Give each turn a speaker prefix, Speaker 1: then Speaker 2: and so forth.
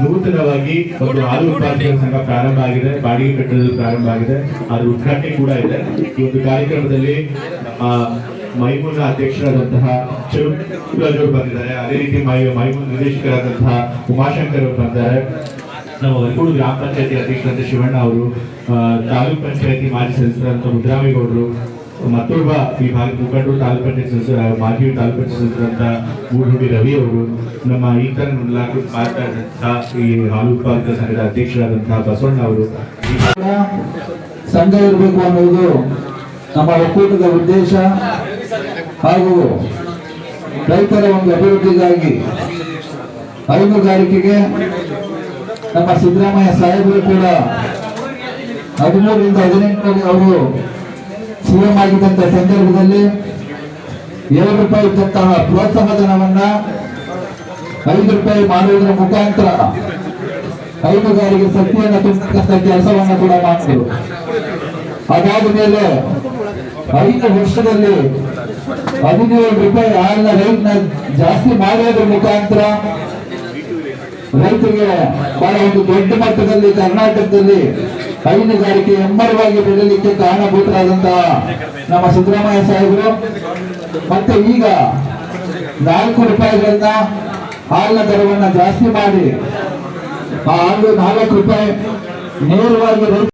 Speaker 1: ನೂತನವಾಗಿ ಒಂದು ಹಾಲು ಉತ್ಪಾದಕರ ಸಂಘ ಪ್ರಾರಂಭ ಆಗಿದೆ, ಬಾಡಿಗೆ ಕಟ್ಟಡದಲ್ಲಿ ಪ್ರಾರಂಭ ಆಗಿದೆ, ಅದರ ಉದ್ಘಾಟನೆ ಕೂಡ ಇದೆ. ಈ ಒಂದು ಕಾರ್ಯಕ್ರಮದಲ್ಲಿ ಮೈಮೂನ ಅಧ್ಯಕ್ಷರಾದಂತಹ ಚಲುರಾಜ್ ಅವರು ಬಂದಿದ್ದಾರೆ. ಅದೇ ರೀತಿ ಮೈಮೂನ್ ನಿರ್ದೇಶಕರಾದಂತಹ ಉಮಾಶಂಕರ್ ಅವರು ಬಂದಿದ್ದಾರೆ. ನಮ್ಮ ವರಕೂಡು ಗ್ರಾಮ ಪಂಚಾಯತಿ ಅಧ್ಯಕ್ಷರಾದ ಶಿವಣ್ಣ ಅವರು, ತಾಲೂಕ್ ಪಂಚಾಯತಿ ಮಾಜಿ ಸದಸ್ಯರಾದಂತಹ ಮುದ್ರಾಮೇಗೌಡರು, ಮತ್ತೊಬ್ಬ ಈ ಭಾಗದ ಮುಖಂಡರು ತಾಲೂಕ್ ಪಂಚಾಯತ್ ಸದಸ್ಯರ ಮಾಜಿ ತಾಲೂಕ್ ಪಂಚಾಯತ್ ಸದಸ್ಯರಂತ ಮೂಡುಹುಡಿ ರವಿ ಅವರು, ನಮ್ಮ ಈತನ ಮಾತಾಡಿದಂತಹ ಈ ಹಾಲು ಉತ್ಪಾದಕರ ಸಂಘದ ಅಧ್ಯಕ್ಷರಾದಂತಹ ಬಸವಣ್ಣ ಅವರು.
Speaker 2: ಸಂಘ ಇರಬೇಕು ಅನ್ನೋದು ನಮ್ಮ ಒಕ್ಕೂಟದ ಉದ್ದೇಶ ಹಾಗೂ ರೈತರ ಒಂದು ಅಭಿವೃದ್ಧಿಗಾಗಿ ಹೈನುಗಾರಿಕೆಗೆ ನಮ್ಮ ಸಿದ್ದರಾಮಯ್ಯ ಸಾಹೇಬರು ಕೂಡ 13 ರಿಂದ 18 ಅವರು ಸಿಎಂ ಆಗಿದ್ದಂತ ಸಂದರ್ಭದಲ್ಲಿ ₹7 ಇದ್ದಂತಹ ಪ್ರೋತ್ಸಾಹ ಧನವನ್ನ ₹5 ಮಾಡುವುದರ ಮುಖಾಂತರ ಹೈನುಗಾರಿಕೆ ಶಕ್ತಿಯನ್ನು ತುಂಬತಕ್ಕಂಥ ಕೆಲಸವನ್ನ ಕೂಡ ಮಾಡಿದ್ರು. ಅದಾದ ಮೇಲೆ 5 ವರ್ಷದಲ್ಲಿ ₹17 ಹಾಲಿನ ರೇಟ್ನ ಜಾಸ್ತಿ ಮಾಡೋದ್ರ ಮುಖಾಂತರ ರೈತರಿಗೆ ಬಹಳ ಒಂದು ದೊಡ್ಡ ಮಟ್ಟದಲ್ಲಿ ಕರ್ನಾಟಕದಲ್ಲಿ ಹೈನುಗಾರಿಕೆ ಹೆಮ್ಮರವಾಗಿ ಬೆಳಲಿಕ್ಕೆ ಕಾರಣಭೂತರಾದಂತಹ ನಮ್ಮ ಸಿದ್ದರಾಮಯ್ಯ ಸಾಹೇಬರು ಮತ್ತೆ ಈಗ ₹4 ಹಾಲಿನ ದರವನ್ನ ಜಾಸ್ತಿ ಮಾಡಿ ಆ ಹಾಲು ₹4 ನೇರವಾಗಿ